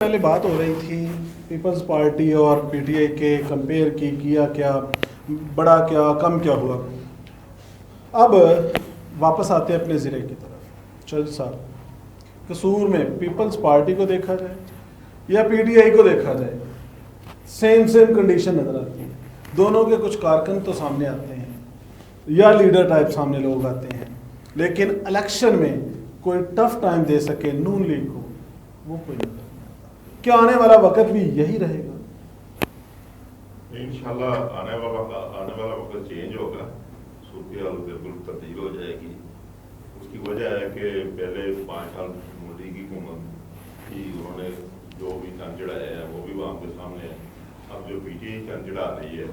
پہلے بات ہو رہی تھی پیپلز پارٹی اور پی ٹی آئی کے کمپیئر کی کیا کیا بڑا کیا کم کیا ہوا. اب واپس آتے ہیں اپنے ضلع کی طرف. چل صاحب قصور میں پیپلز پارٹی کو دیکھا جائے یا پی ٹی آئی کو دیکھا جائے سیم کنڈیشن نظر آتی ہے. دونوں کے کچھ کارکن تو سامنے آتے ہیں یا لیڈر ٹائپ سامنے لوگ آتے ہیں, لیکن الیکشن میں کوئی ٹف ٹائم دے سکے نون لیگ کو وہ کوئی نہیں. کیا آنے والا وقت بھی یہی رہے گا؟ انشاءاللہ آنے والا وقت چینج ہوگا, صورتحال بالکل تبدیل ہو جائے گی. اس کی وجہ ہے کہ پہلے 5 سال مودی کی حکومت کی انہوں نے جو بھی چند چڑھایا ہے وہ بھی عوام کے سامنے ہے. اب جو پی ٹی آئی چند چڑھا رہی ہے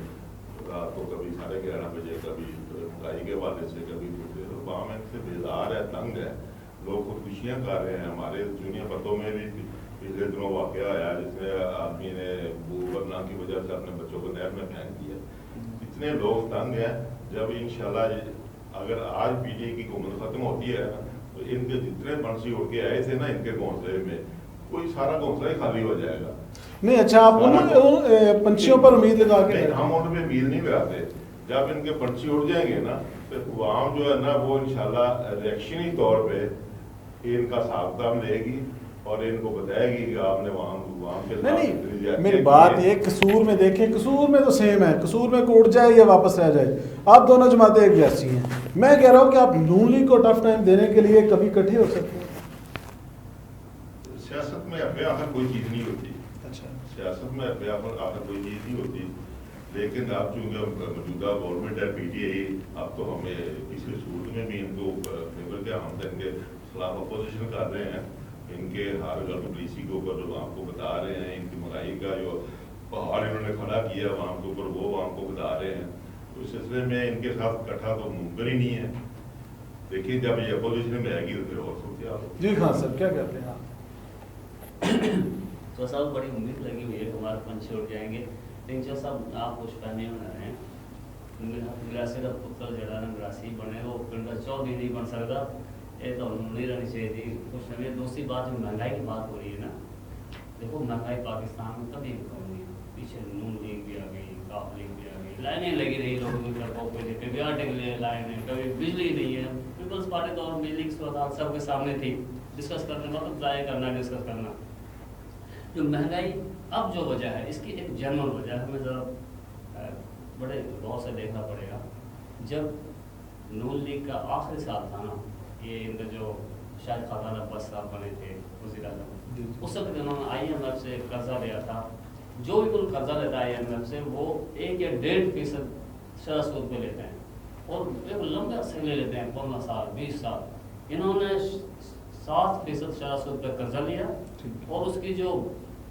رات کو کبھی 11:30 بجے, کبھی مہنگائی کے حوالے سے, کبھی عوام سے بیزار ہے, تنگ ہے, لوگ خودکشیاں کر رہے ہیں. ہمارے دنیا پتوں میں بھی پچھلے دنوں واقعہ آیا جس میں آدمی نے بھوک کی وجہ سے اپنے بچوں کو نہر میں پھینک دیا. اتنے لوگ تنگ ہیں. جب انشاءاللہ اگر آج پی ٹی آئی کی حکومت ختم ہوتی ہے نا تو ان کے جتنے پنچھی اڑ کے آئے تھے نا ان کے گھونسلے میں, کوئی سارا گھونسلہ ہی خالی ہو جائے گا. نہیں اچھا, آپ پنچھیوں پر امید لگا کے ہم ان پہ امید نہیں لگاتے. جب ان کے پنچھی اڑ جائیں گے نا تو عوام جو ہے نا وہ انشاءاللہ ریئیکشنی طور پہ ان کا حساب کتاب لے گی اور ان کو بتائے گی کہ آپ نے وہاں کے نہیں. میری بات یہ قصور میں دیکھیں, قصور میں تو سیم ہے, قصور میں کوٹ جائے یا واپس رہ جائے آپ دونوں جماعتیں ایک جیسی ہیں. میں کہہ رہا ہوں کہ آپ نون لیگ کو ٹف ٹائم دینے کے لیے کبھی اکٹھے ہو سکتے ہیں. سیاست میں اب آخر کوئی چیز نہیں ہوتی. اچھا, سیاست میں اب آخر کوئی چیز نہیں ہوتی. لیکن اب چونکہ موجودہ گورنمنٹ ہے پی ٹی آئی, اب تو ہمیں کسی صورت میں بھی ان کو فیور کے ہم ان کے خلاف اپوزیشن کر رہے ہیں. ان کے ہر گھر پولیسی کے اوپر جو آپ کو بتا رہے ہیں, ان کی مہنگائی کا جو پہاڑ انہوں نے کھڑا کیا وہاں کے اوپر وہ آپ کو بتا رہے ہیں. تو اس سلسلے میں ان کے ساتھ اکٹھا تو ممکن ہی نہیں ہے. دیکھیے جب یہ اپوزیشن میں آئے گی تو پھر اور صورتحال. جی خان صاحب کیا کہتے ہیں آپ؟ تو صاحب بڑی امید لگی ہوئی ہے کہ ہمارے پنچھی اڑ جائیں گے. لیکن جو صاحب آپ کچھ پہنے ہونا رہے ہیں گراسی کا پتر جڑا نا گراسی بنے وہ پنڈا چودھری نہیں بن سکتا. یہ تو نہیں رہنی چاہیے تھی. کچھ نہ. دوسری بات جو مہنگائی کی بات ہو رہی ہے نا, دیکھو مہنگائی پاکستان میں کبھی بھی کم نہیں. پیچھے نون لیگ بھی آ گئی, کاف لیگ بھی آ گئی, لائنیں لگی رہی لوگوں کی طرف پہ, کبھی آٹے کے لیے لائنیں, کبھی بجلی نہیں ہے. پیپلز پارٹی تو اور بجلی کی صورت سب کے سامنے تھی. ڈسکس کرنے وقت ضائع کرنا, ڈسکس کرنا. جو مہنگائی اب جو وجہ ہے اس کی ایک جنرل وجہ ہے, ہمیں ذرا بڑے غور سے دیکھنا پڑے گا. جب نون لیگ کا آخری سال تھا نا, یہ ان کا جو شاید خاکان عباس صاحب بنے تھے وزیر اعظم, اس وقت انہوں نے آئی ایم ایف سے قرضہ لیا تھا. جو بھی کوئی قرضہ لیتا ہے آئی ایم ایف سے وہ 1 یا 1.5% شرح سود پہ لیتے ہیں اور ایک لمبے عرصے لے لیتے ہیں, 15 سال 20 سال. انہوں نے 7% شرح سود پہ قرضہ لیا اور اس کی جو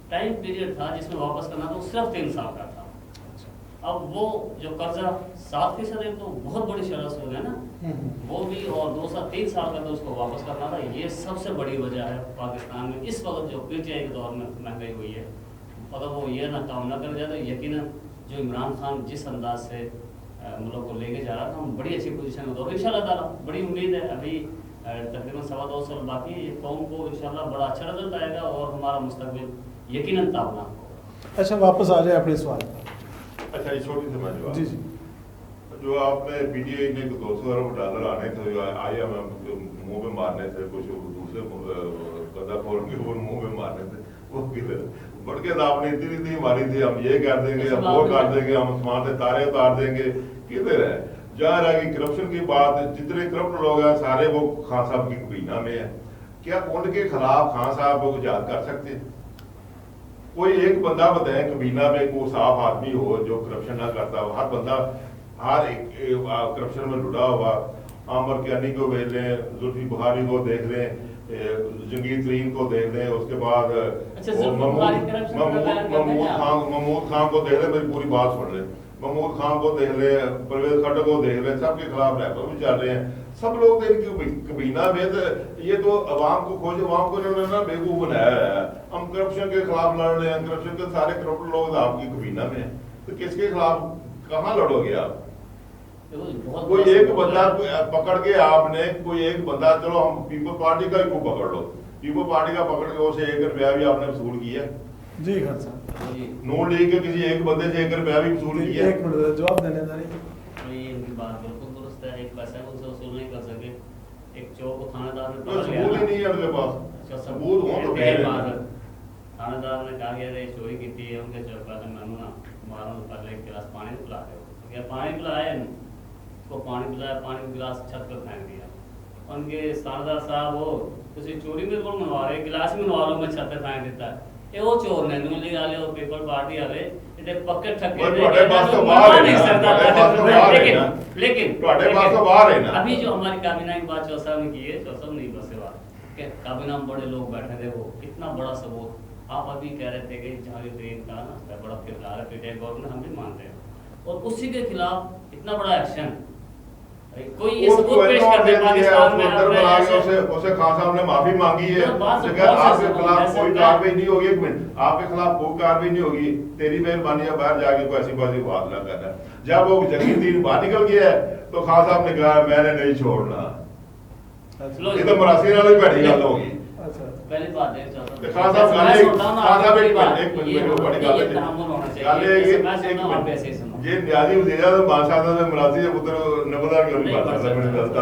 ٹائم پیریڈ تھا جس میں واپس کرنا تھا وہ صرف 3 سال کا تھا. اب وہ جو قرضہ 7% ہے تو بہت بڑی شرح سود ہے نا, وہ بھی, اور 2 سال 3 سال کا تو اس کو واپس کرنا تھا. یہ سب سے بڑی وجہ ہے پاکستان میں اس وقت جو پی ٹی آئی کے دور میں مہنگائی ہوئی ہے. اگر وہ یہ نہ کام نہ کر جائے تو یقیناً جو عمران خان جس انداز سے ملک کو لے کے جا رہا تھا, ہم بڑی اچھی پوزیشن میں تو ان شاء اللہ تعالیٰ بڑی امید ہے. ابھی تقریباً 2.25 سال باقی ہے. یہ قوم کو انشاءاللہ بڑا اچھا رزلٹ آئے گا اور ہمارا مستقبل یقیناً تابناک ہوگا. اچھا واپس آ جائے اپنے سوال پر. اچھا یہ چھوٹی سی بات جی جی, جو آپ نے پی ٹی آئی نے $200 ارب آنے تھے, آئی ایم ایف منہ پہ مارنے تھے, کچھ دوسرے قدر فورن کے منہ پہ مارنے تھے, وہ بڑھ کے آپ نے اتنی ماری تھی, ہم یہ کر دیں گے, ہم وہ کر دیں گے, ہم آسمان سے تارے اتار دیں گے. کدھر ہے جہاں رہے گی کرپشن کی بات. جتنے کرپٹ لوگ ہیں سارے وہ خان صاحب کی کابینہ میں ہیں. کیا ان کے خلاف خان صاحب کو ایجاد کر سکتے ہیں؟ کوئی ایک بندہ بتائیں کابینہ میں کوئی صاف آدمی ہو جو کرپشن نہ کرتا ہو. ہر بندہ ہر ایک کرپشن میں لڑا ہوا. عامر کیانی کو دیکھ لیں, زلفی بخاری کو دیکھ لیں, جنگیر ترین کو دیکھ لیں, اس کے بعد محمود خان کو دیکھ لیں. میری پوری بات سن لیں. محمود خان کو دیکھ لیں, پرویز خٹک کو دیکھ لیں, سب کے خلاف ریپر بھی چل رہے ہیں. سب لوگ ان کی کابینہ میں, یہ تو عوام کو کھوج, عوام کو انہوں نے نا بیوقوف بنایا ہے. ہم کرپشن کے خلاف لڑ رہے ہیں, کرپشن کے سارے کرپٹ لوگ آپ کی کابینہ میں ہیں, تو کس کے خلاف کہاں لڑو گے آپ؟ کوئی ایک بندہ پکڑ کے آپ نے, کوئی ایک بندہ, چلو ہم پیپل پارٹی کا ہی کو پکڑ لو, पीपल पार्टी का पकड़ के उसे 1 रुपया भी आपने वसूल किया? जी खान साहब, नून लीग के किसी एक बंदे से 1 रुपया भी वसूल किया? एक मिनट जवाब देने जा रही तो ये इनकी बात बिल्कुल दुरुस्त है, एक पैसा उनसे वसूल नहीं कर सके, एक चोर को थानेदार ने तो पकड़ लिया सबूत ही ना। नहीं है उनके पास। अच्छा, सबूत हो तो फिर फिर बात थानेदार ने कहा कि अरे चोरी की थी उनके चोर पहले मैंने ना मारो पहले एक गिलास पानी पिला दो, क्या पानी पिलाया उसको, पानी पिलाया, पानी का गिलास छत पर फेंक दिया। उनके थानेदार साहब हो तुम चोरी में कौन मनवा रहे, गिलास में मनवा लो, मैं छत पर फेंक देता है। ये वो चोर ने नून लीग वाले और पीपल पार्टी वाले इतने पक्के ठगे वो ਤੁਹਾਡੇ पास तो बाहर है ना, ਤੁਹਾਡੇ पास तो बाहर है ना, लेकिन ਤੁਹਾਡੇ पास तो बाहर है ना। अभी जो हमारी काबीना की बात चौसा ने की है, चौसा नहीं बसे बात कि काबीना में बड़े लोग बैठे थे, वो इतना बड़ा सबूत आप अभी कह रहे थे कि जहाँ ट्रेन का ना बड़ा किरदार है पीटीआई गवर्नमेंट, हम भी मानते हैं, और उसी के खिलाफ इतना बड़ा एक्शन कोई ये सबूत पेश कर दे पाकिस्तान में उसे खान साहब ने माफी मांगी है, आपके खिलाफ कोई कार्रवाई नहीं होगी, एक मिनट आपके खिलाफ कोई कार्रवाई नहीं होगी, तेरी मेहरबानी है बाहर जाके कोई ऐसी बात बात ना करना। जब वो जगीरदीन बाहर निकल गया है तो खान साहब ने कहा मैंने नहीं छोड़ना, ये तो मरासी वाली बैठी गल होगी। पहली बात है तो खान साहब एक मिनट बड़ी गल है ये न्याजी वजीर आज़म बादशाह ने मरासी के पुत्र नंबरदार क्यों नहीं बन सकता, मैंने दस्ता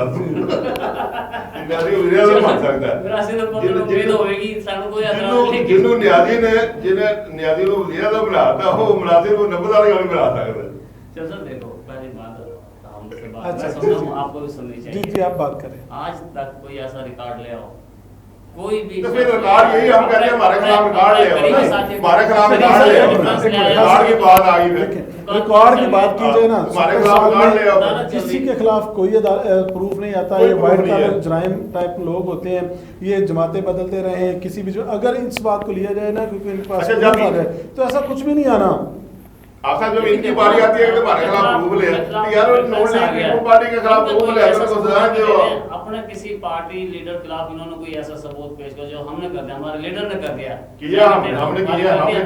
न्याजी वजीर आज़म बन सकता है, मरासी ने पुत्र उम्मीद होगी सानू कोई एतराज नहीं, जिन्हों न्याजी ने जिन्हें न्याजी को वजीर आज़म बनाता हो मरासी को नंबरदार क्यों नहीं बना सकता। चल सर देखो पहली बात हमसे बात अच्छा, मैं जी, समझता जी। हूं आपको भी सुननी जी चाहिए। जी आप बात करें। आज तक कोई ऐसा रिकॉर्ड ले आओ, कोई भी तो फिर रिकॉर्ड यही हम कहते हैं हमारे खिलाफ रिकॉर्ड ले आओ, हमारे खिलाफ रिकॉर्ड ले आओ, रिकॉर्ड की बात आ गई फिर रिकॉर्ड की बात की जाए ना, हमारे खिलाफ रिकॉर्ड ले आओ। किसी के खिलाफ कोई प्रूफ नहीं आता, कोई ये proof वाइट नहीं है। कॉलर जराइम टाइप लोग होते हैं, ये जमातें बदलते रहे हैं, किसी भी जो अगर इस बात को लिया जाए ना क्योंकि इनके पास अच्छा, proof जब आ जाए तो ऐसा कुछ भी नहीं आना। आखिर जब इनकी बारी आती है कि हमारे खिलाफ प्रूफ ले तो यार नोट लीग पार्टी के खिलाफ प्रूफ ले तो सजा दो। अपने किसी पार्टी लीडर के खिलाफ इन्होंने कोई ऐसा सबूत पेश किया जो हमने कर दिया, हमारे लीडर ने कर दिया हमने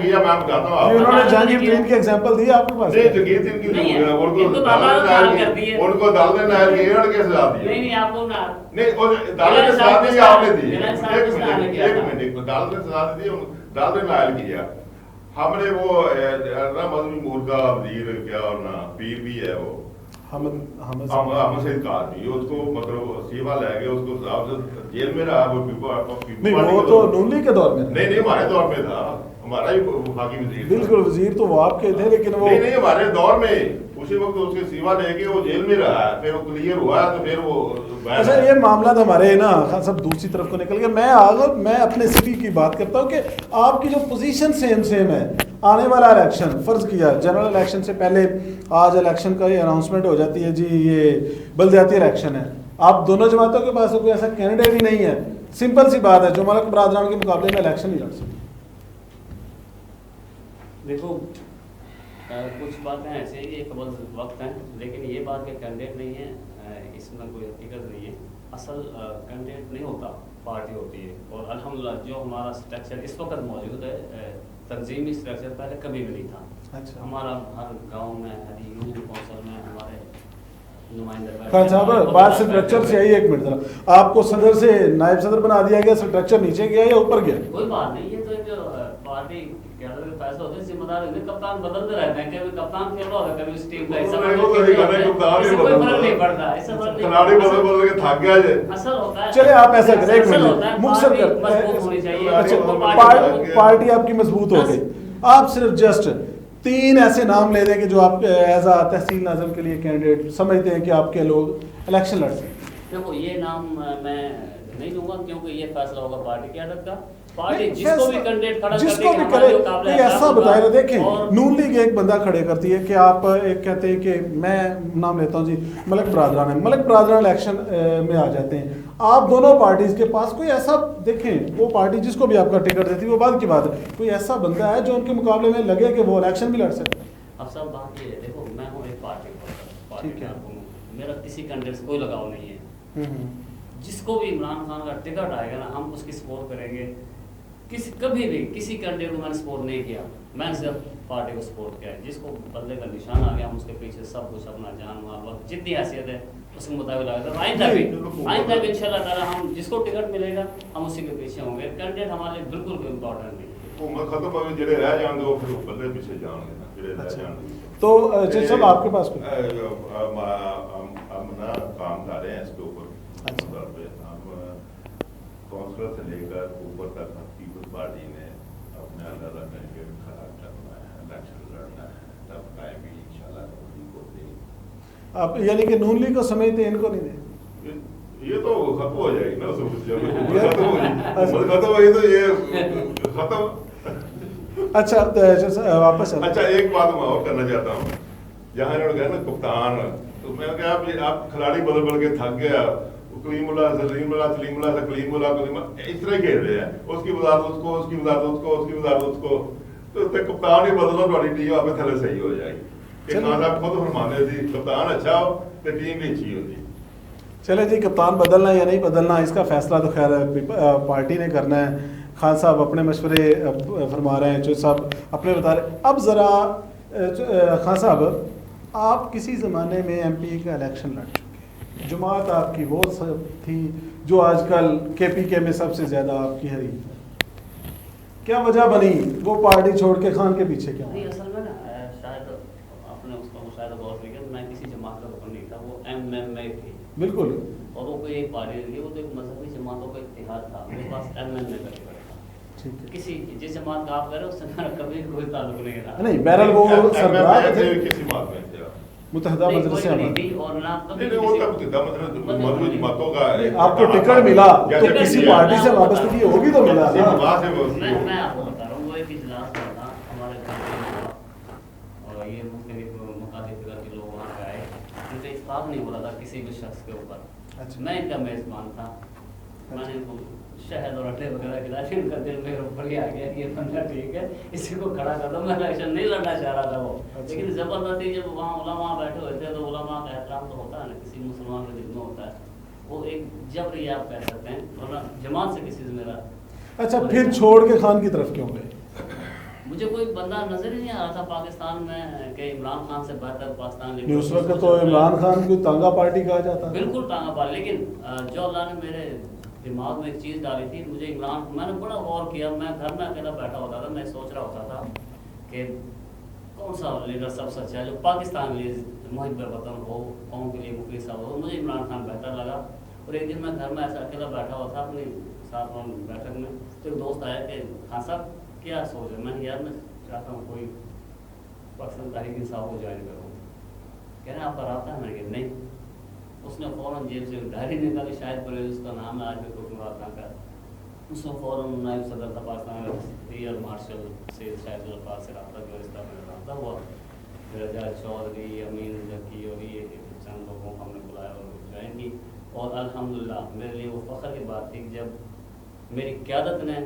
किया मैं बताता हूं ये आपको। उन्होंने जहांगीर ट्रेन की एग्जांपल दी आपके पास। नहीं जगीर की नहीं है, उनको इनको दाल ने दाल नायर कर दी की है। उनको दाल ने नायर की इन्होंने कैसे सजा दी? नहीं आपको ना नहीं और दाल ने सजा दी आपने दी, एक मिनट दाल ने सजा दी, दाल ने नायर किया। हमने वो ना मजहबी मूर्खा वजीर क्या और ना पीर भी है वो हम से कार भी उसको मतलब सेवा ले गए उसको साहब जेल में रहा वो नहीं वो तो नून लीग के दौर में नहीं हमारे दौर में था, हमारा ही वफाकी वजीर बिल्कुल वजीर तो वो आपके थे लेकिन वो नहीं हमारे दौर में उसी वक्त उसकी सेवा लेके वो जेल में रहा है, फिर वो क्लियर हुआ तो फिर वो अच्छा ये मामला तो हमारे ना खान साहब दूसरी तरफ को निकल गया। मैं अपने सिटी की बात करता हूँ कि आपकी जो पोजीशन सेम है, आने वाला इलेक्शन फर्ज किया जनरल इलेक्शन से पहले आज इलेक्शन का अनाउंसमेंट हो जाती है, जी ये बलदियाती इलेक्शन है, आप दोनों जमातों के पास कोई ऐसा कैंडिडेट ही नहीं है, सिंपल सी बात है जो मलक बरादरान के मुकाबले में इलेक्शन नहीं लड़ सकते। देखो कुछ बातें ऐसे ही एक वक्त हैं, लेकिन ये बात के कैंडिडेट नहीं है, इसमें कोई हकीकत नहीं है। असल कैंडिडेट नहीं होता, पार्टी होती है। और अल्हम्दुलिल्लाह जो हमारा स्ट्रक्चर इस वक्त मौजूद है, तंजीमी स्ट्रक्चर पहले कभी भी नहीं था। अच्छा हमारा हर गांव में हर यूनियन कौंसिल में हमारे नुमाइंदे खान साहब बात स्ट्रक्चर से आई, एक मिनट जरा, आपको सदर से नायब सदर बना दिया गया, स्ट्रक्चर नीचे गया या ऊपर गया? कोई बात नहीं, ये तो एक पार्टी फैसला होते हैं, जिम्मेदार होते हैं, कप्तान बदलते रहते हैं, कभी कप्तान खेल रहा होगा, कभी उस टीम का हिस्सा कोई फर्क नहीं पड़ता, इससे फर्क नहीं बदल के थक गया जे असल होता है। चले आप ऐसा करें, एक असल मिनट होता है, मुख्तसर पार्टी मजबूत होनी चाहिए। अच्छा पार्टी आपकी मजबूत हो गई, आप सिर्फ जस्ट 3 ऐसे नाम ले दें कि जो आप एज आ तहसील नाज़िम के लिए कैंडिडेट समझते हैं कि आपके लोग इलेक्शन लड़ सकते हैं। देखो ये नाम मैं नहीं दूंगा क्योंकि ये फैसला होगा पार्टी की आदत का। पार्टी जिसको भी कैंडिडेट खड़ा जिसको भी करे कोई ऐसा बताए ना, देखें नून लीग एक बंदा खड़े करती है कि आप एक कहते हैं कि मैं नाम लेता हूं जी मलक बरादरान है, मलक बरादरान इलेक्शन में आ जाते हैं, आप दोनों पार्टीज के पास कोई ऐसा देखें, वो पार्टी जिसको भी आपका टिकट देती है वो बात की बात है, कोई ऐसा बंदा है जो उनके मुकाबले में लगे कि वो इलेक्शन भी लड़ सकते हैं। अब सब बात ये है, देखो मैं हूँ एक पार्टी ठीक है, मेरा किसी कैंडिडेट से कोई लगाव नहीं है। जिसको भी इमरान खान का टिकट आएगा ना हम उसकी सपोर्ट करेंगे, कभी भी किसी कैंडिडेट को मैंने सपोर्ट नहीं किया, मैंने सिर्फ पार्टी को सपोर्ट किया है। जिसको बदले का निशान आ गया, हम उसके पीछे सब कुछ अपना जान माल वक्त जितनी हैसियत है उसके मुताबिक लगा। आइंदा भी इंशाल्लाह ताला हम जिसको टिकट मिलेगा हम उसी के पीछे होंगे। कैंडिडेट हमारे लिए बिल्कुल भी इम्पोर्टेंट नहीं। हुकूमत खत्म हो गई, जेड़े रह जाएंगे वो फिर बदले पीछे जाएंगे ना, जेड़े रह जाएंगे। तो जज साहब आपके पास कुछ हम ना काम कर रहे हैं इसके ऊपर। हम काउंसलर से लेकर ऊपर तक पीपल्स पार्टी ने अपने अलग अलग कैंडिडेट खड़ा करना है, इलेक्शन लड़ना है, तब टाइम भी इंशाल्लाह ठीक होते हैं। आप यानी कि नून लीग को समेत इनको नहीं दे, ये तो खत्म हो जाएगी ना, खत्म होगी तो ये खत्म। अच्छा वापस अच्छा एक बात मैं और करना चाहता हूँ, जहाँ इन्होंने कहा ना कप्तान, तो मैं क्या आप खिलाड़ी बदल बदल के थक गया, कलीमुल्लाह से सलीमुल्लाह, सलीमुल्लाह से कलीमुल्लाह, कलीमुल्लाह इस तरह खेल रहे हैं, उसकी वजारत उसको, उसकी वजारत उसको, उसकी वजारत उसको, तो कप्तान ही बदलो, तुम्हारी टीम आप थले सही हो जाएगी। खान साहब खुद फरमाने थे कप्तान अच्छा हो तो टीम भी अच्छी होती। चले जी, कप्तान बदलना या नहीं बदलना इसका फैसला तो खैर पार्टी ने करना है। खान साहब अपने मशवरे फरमा रहे हैं, जो साहब अपने बता रहे। अब ज़रा खान साहब, आप किसी ज़माने में MP का इलेक्शन लड़ चुके, जमात आपकी वो सब थी जो आजकल KPK में सबसे ज़्यादा आपकी हरीफ है, क्या वजह बनी वो पार्टी छोड़ के खान के पीछे क्यों? नहीं, असल में ना शायद आपने उसको शायद बहुत लिखा, मैं किसी जमात का रुकन नहीं था, वो MMA थी बिल्कुल, और वो कोई एक पार्टी थी, वो तो एक मजहबी जमातों का इत्तेहाद था। मेरे पास MMA का टिकट था। ठीक है, किसी जिस जमात का आप कह रहे हो उससे मेरा कभी कोई ताल्लुक नहीं रहा। नहीं बहरहाल वो सरबराह थे किसी बात में मुत्तहदा मदरसे नहीं थी, और ना कभी नहीं वो तब मजबूत जमातों का आपको टिकट मिला तो किसी पार्टी से वाबस्तगी होगी तो मिला ना। मैं आपको बता रहा हूँ, वो एक इजलास हुआ था हमारे घर में, और ये मुख्तलिफ मुखालिफ फिगर के लोग वहाँ पे आए, उनका इत्तेफाक नहीं हो रहा था किसी भी शख्स के ऊपर। अच्छा। मैं इनका मेज़बान था, मैंने इनको शहद और अटे वगैरह खिला के उनका दिल मेरे ऊपर ही आ गया कि ये बंदा ठीक है, इसी को खड़ा कर दो। मैं इलेक्शन नहीं लड़ना चाह रहा था वो, लेकिन जबरदस्ती जब वहाँ उलमा बैठे हुए थे तो उलमा का एहतराम तो होता है ना, किसी मुसलमान के दिल में होता है, वो एक जबरी आप कह सकते हैं, वरना जमात से किसी से मेरा। अच्छा, फिर छोड़ के खान की तरफ क्यों गए? मुझे कोई बंदा नजर ही नहीं आ रहा था पाकिस्तान में कि इमरान खान से बेहतर पाकिस्तान। उस वक्त तो इमरान खान को तांगा पार्टी कहा जाता है। बिल्कुल तांगा पार्टी, लेकिन जो अल्लाह ने मेरे दिमाग में एक चीज़ डाली थी, मुझे इमरान, मैंने बड़ा गौर किया, मैं घर में अकेला बैठा होता था, मैं सोच रहा होता था कि कौन सा लीडर सबसे अच्छा है जो पाकिस्तान के लिए मुहिब वतन हो, कौम के लिए मुफीद साहब हो। मुझे इमरान खान बेहतर लगा, और एक दिन मैं घर में ऐसा अकेला बैठा हुआ था अपनी साथ बैठक में, तो एक दोस्त आया कि खान साहब क्या सोच है? मैंने यार मैं चाहता हूँ कोई पाकिस्तान तहरीक इंसाफ को ज्वाइन करूँ। कह रहे हैं आपका रास्ता है? मैंने कहा नहीं। उसने फ़ौरन जेब से डायरी निकाली, शायद परवेज उसका नाम है, आज भी कोई मुराद ना कर, उसने फ़ौरन नायब सदर था पाकिस्तान एयर मार्शल से शायद जल्फाज से रहा जो रिश्ता में रहा हुआ, रजा चौधरी, अमीन जकी और ये चंद लोगों को हमने बुलाया और ज्वाइन की। और अल्हम्दुलिल्लाह मेरे लिए वो फ़ख्र की बात थी जब मेरी क़यादत ने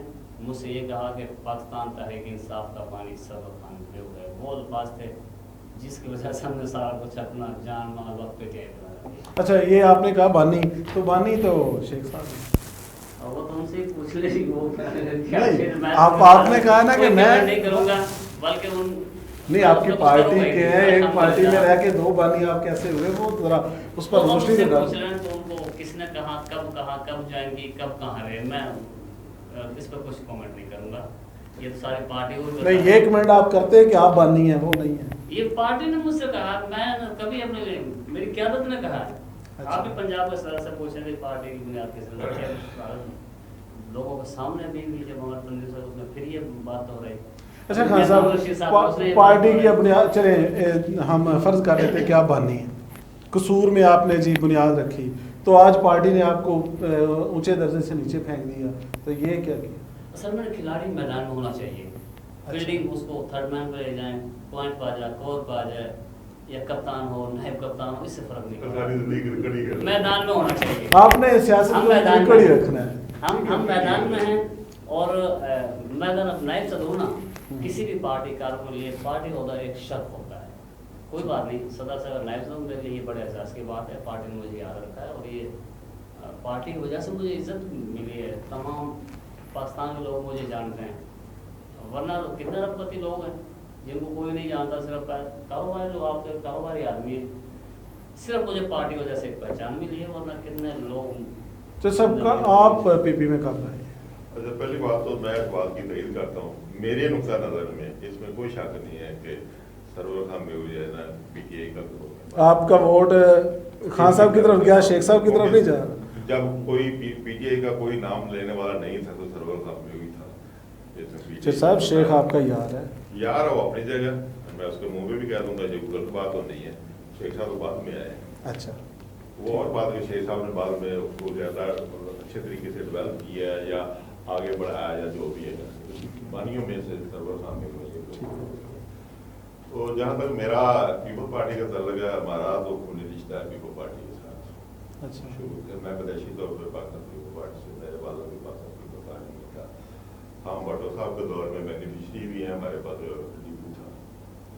मुझसे ये कहा कि पाकिस्तान तहरीक इंसाफ का पानी सदर खान पे हो गया। वो अल्फाज थे जिसकी वजह से हमने सारा कुछ अपना जान माल वक्त पे किया। अच्छा, ये आपने कहा बानी, तो बानी तो शेख साहब, वो तो उनसे पूछ ले वो नहीं, आपने कहा ना कि मैं नहीं करूँगा, बल्कि उन नहीं आपकी पार्टी के हैं, एक पार्टी में रह के दो बानी आप कैसे हुए, वो जरा उस पर रोशनी दे। पूछ रहे हैं तो उनको किसने कहा, कब ज्वाइन की, कब कहाँ रहे, मैं इस पर कुछ कमेंट नहीं करूँगा। ये तो सारी पार्टी नहीं, ये कमेंट आप करते हैं कि आप बानी हैं, वो नहीं है। ये पार्टी ने मुझसे कहा, मैं कभी अपने मेरी क़यादत ने कहा। अच्छा। आप भी पंजाब के सदर से पूछेंगे पार्टी की बुनियाद के सदर लोगों के सामने भी जब हमारे बंदे से उसमें फिर ये बात हो रही। अच्छा खान साहब, पार्टी की बुनियाद, चले हम फर्ज कर लेते हैं कि आप बानी हैं, कसूर में आपने जी बुनियाद रखी, तो आज पार्टी ने आपको ऊंचे दर्जे से नीचे फेंक दिया, तो ये क्या किया? असल में खिलाड़ी मैदान में होना चाहिए। फील्डिंग उसको थर्ड मैन पे ले जाएं, पॉइंट पा जाए, कोर पा जाए, या कप्तान हो, नायब कप्तान हो, इससे फर्क नहीं पड़ता, मैदान में होना चाहिए। आपने सियासत में कड़ी रखना है। हम मैदान में हैं, और मैं अगर नायब सदर हूँ ना, किसी भी पार्टी कारकुन के लिए पार्टी होता एक शर्त होता है, कोई बात नहीं, सदर से अगर नायब सदर मेरे लिए ये बड़े एहसास की बात है, पार्टी ने मुझे याद रखा है, और ये पार्टी की वजह से मुझे इज्जत मिली है। तमाम पाकिस्तान के लोग मुझे जानते हैं, वरना तो कितने अरबपति लोग हैं जिनको कोई नहीं जानता, सिर्फ कारोबारी लोग, आपके कारोबारी आदमी है, सिर्फ मुझे पार्टी वजह से पहचान मिली है, वरना कितने लोग। तो सबका आप पीपी में कब आए? अच्छा, पहली बात तो मैं इस बात की तईद करता हूँ, मेरे नुक्ता नज़र में इसमें कोई शक नहीं है कि सरवर खान में जो है ना PTI का विरोध है। आपका वोट खान साहब की तरफ गया, शेख साहब की तरफ नहीं जा रहा? जब कोई PTI का कोई नाम लेने वाला नहीं था तो सरवर खान में हुई था। शेख साहब शेख आपका यार है? यार वो अपनी जगह, मैं उसके मुंह पे भी कह दूंगा, जो गलत बात तो नहीं है। शेख साहब तो बाद में आए। अच्छा, वो और बात है, शेख साहब ने बाद में उसको ज़्यादा अच्छे तरीके से डेवलप किया है या आगे बढ़ाया या जो भी है, बानियों में से सर्वर सामने हुए। तो जहाँ तक मेरा पीपल पार्टी का ताल्लुक है, हमारा तो खूनी रिश्ता है पीपल पार्टी के साथ। अच्छा, शुरू से मैं पैदाइशी तौर पर पाकिस्तान पीपल पार्टी से, मेरे वालों भी पाकिस्तान पीपल पार्टी में था। हाँ, भट्टो साहब के दौर में बेनिफिशरी भी हैं, हमारे पास डिपू था।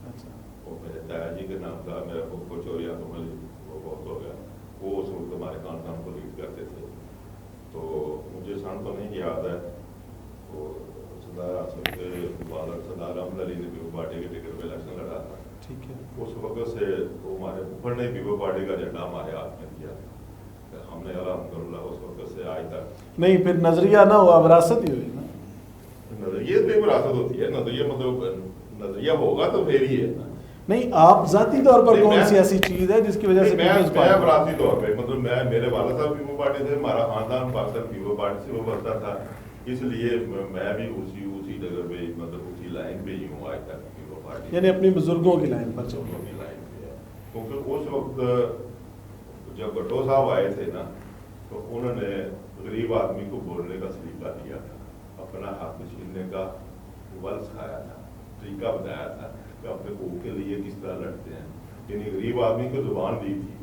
अच्छा, वो मेरे ताया जी के नाम था, मेरा को चोरिया तो वो बहुत हो गया, वो उस वक्त हमारे खानदान को लीड करते थे। तो मुझे सन तो नहीं याद है, वो सरदार आसिफ के बालक सरदार अहमद अली ने पीपल पार्टी के टिकट पे इलेक्शन लड़ा था। ठीक है। उस वक्त से तो हमारे फुफड़ ने पीपल पार्टी का झंडा हमारे हाथ में दिया, हमने अल्हम्दुलिल्लाह उस वक्त से आज तक। नहीं, फिर नजरिया ना हुआ, विरासत ही हुई ना। नजरिए पे विरासत होती है, नजरिया मतलब नजरिया होगा तो फिर ही है ना। नहीं, आप जाती तौर पर नहीं, कौन मैं- सी ऐसी चीज है जिसकी वजह से मैं पीपल्स पार्टी? विरासती तौर पे मतलब मैं, मेरे वाला साहब पीपल पार्टी थे, हमारा खानदान पाकिस्तान पीपल पार्टी से उभरता था, इसलिए मैं भी उसी जगह पे मतलब उसी लाइन पे ही हूँ आज तक पीपल पार्टी, यानी अपनी बुजुर्गों की लाइन पर चल रहे बुजुर्गों की लाइन पे है। क्योंकि उस वक्त जब भट्टो साहब आए थे ना, तो उन्होंने गरीब आदमी को बोलने का सलीका दिया था, अपना हक छीनने का बल सिखाया था, तरीका बताया था कि अपने हकूक के लिए किस तरह लड़ते हैं, यानी गरीब आदमी को जुबान दी थी।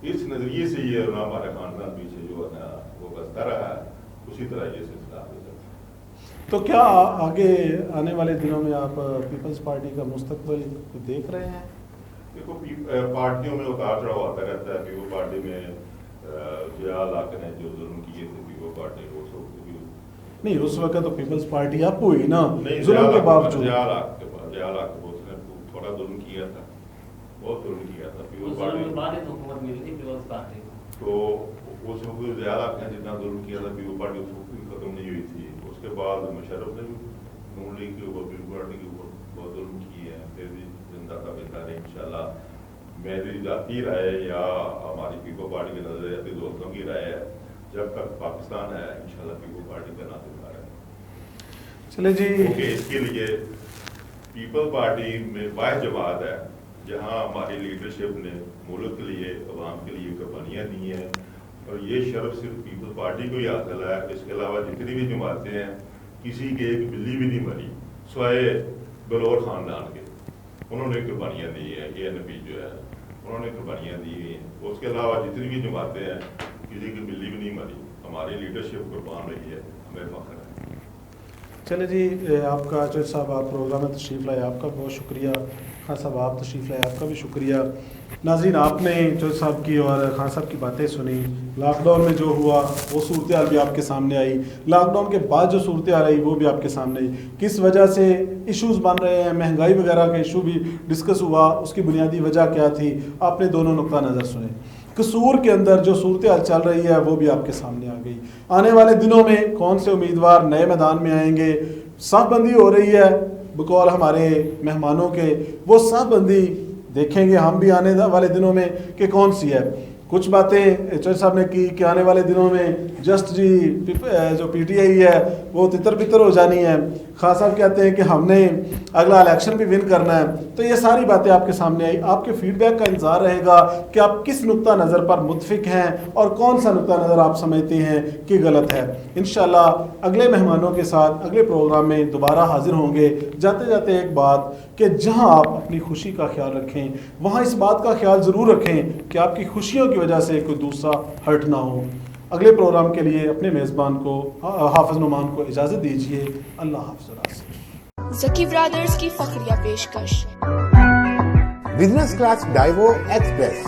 इस नजरिए से ये ना हमारा खानदान पीछे जो है ना वो बसता रहा है, उसी तरह ये सिलसिला आगे चलता है। तो क्या आगे आने वाले दिनों में आप पीपल्स पार्टी का मुस्तकबिल देख रहे हैं? देखो पार्टियों में उतार चढ़ाव आता रहता है। पीपल पार्टी में जिया लाख ने जो जुल्म किए थे पीपल पार्टी को, नहीं, उस वक्त तो पीपल्स पार्टी आप हुई ना, नहीं, जुल्म के बावजूद। जिया लाख उसने थोड़ा जुल्म किया था, बहुत जुल्म किया था पीपल उस पार्टी के बाद ही तो हुकूमत मिली थी पीपल्स पार्टी को। तो उस वक्त जिया लाख ने जितना जुल्म किया था पीपल पार्टी उस वक्त भी खत्म नहीं हुई थी। उसके बाद मुशर्रफ ने भी नून लीग के ऊपर पीपल पार्टी के ऊपर बहुत जुल्म किए हैं, फिर भी जिंदा का बेहतर है। इंशाल्लाह मेरी जाती राय या हमारी पीपल पार्टी के नजरियाती दोस्तों की राय है, जब तक पाकिस्तान है इंशाल्लाह पीपल पार्टी का नाम दिखा रहा है। चले जी, क्योंकि इसके लिए पीपल पार्टी में वाह जमात है जहां हमारी लीडरशिप ने मुल्क के लिए, अवाम के लिए कुर्बानियाँ दी हैं, और ये शर्फ सिर्फ पीपल पार्टी को ही हासिल है। इसके अलावा जितनी भी जमातें हैं, किसी के एक बिल्ली भी नहीं मरी स्वाए बलौर खानदान के, उन्होंने कुर्बानियाँ दी है। ANP जो है उन्होंने कुर्बानियाँ दी हैं। उसके अलावा जितनी भी जमातें हैं, किसी की बिल्ली भी नहीं मरी, हमारी लीडरशिप कुर्बान रही है, हमें फख्र है। चले जी, आपका जो साहब आप प्रोग्राम में तशरीफ़ लाए, आपका बहुत शुक्रिया। खान साहब आप तशरीफ़ लाए, आपका भी शुक्रिया। नाज़रीन, आपने जो साहब की और खान साहब की बातें सुनी। लॉकडाउन में जो हुआ वो सूरत हाल भी आपके सामने आई, लॉकडाउन के बाद जो सूरत हाल आई वो भी आपके सामने आई, किस वजह से इश्यूज़ बन रहे हैं, महंगाई वगैरह का इशू भी डिस्कस हुआ, उसकी बुनियादी वजह क्या थी, आपने दोनों नुक्ता नज़र सुने। कसूर के अंदर जो सूरत हाल चल रही है वो भी आपके सामने आ गई। आने वाले दिनों में कौन से उम्मीदवार नए मैदान में आएंगे, साफबंदी हो रही है बकौल हमारे मेहमानों के, वो साफबंदी देखेंगे हम भी आने वाले दिनों में कि कौन सी है। कुछ बातें चौधरी साहब ने की कि आने वाले दिनों में जस्ट जी जो PTI है वो तितर बितर हो जानी है। खान साहब कहते हैं कि हमने अगला इलेक्शन भी विन करना है। तो ये सारी बातें आपके सामने आई। आपके फीडबैक का इंतज़ार रहेगा कि आप किस नुक्ता नज़र पर मुतफिक हैं और कौन सा नुक्ता नज़र आप समझते हैं कि गलत है। इंशाल्लाह अगले मेहमानों के साथ अगले प्रोग्राम में दोबारा हाजिर होंगे। जाते जाते एक बात कि जहां आप अपनी खुशी का ख्याल रखें, वहां इस बात का ख्याल ज़रूर रखें कि आपकी खुशियों की वजह से कोई दूसरा हर्ट ना हो। अगले प्रोग्राम के लिए अपने मेज़बान को हाफिज़ नुमान को इजाज़त दीजिए। अल्लाह हाफ़िज़। ज़की ब्रदर्स की फखरिया पेशकश बिजनेस क्लास डाइवो एक्सप्रेस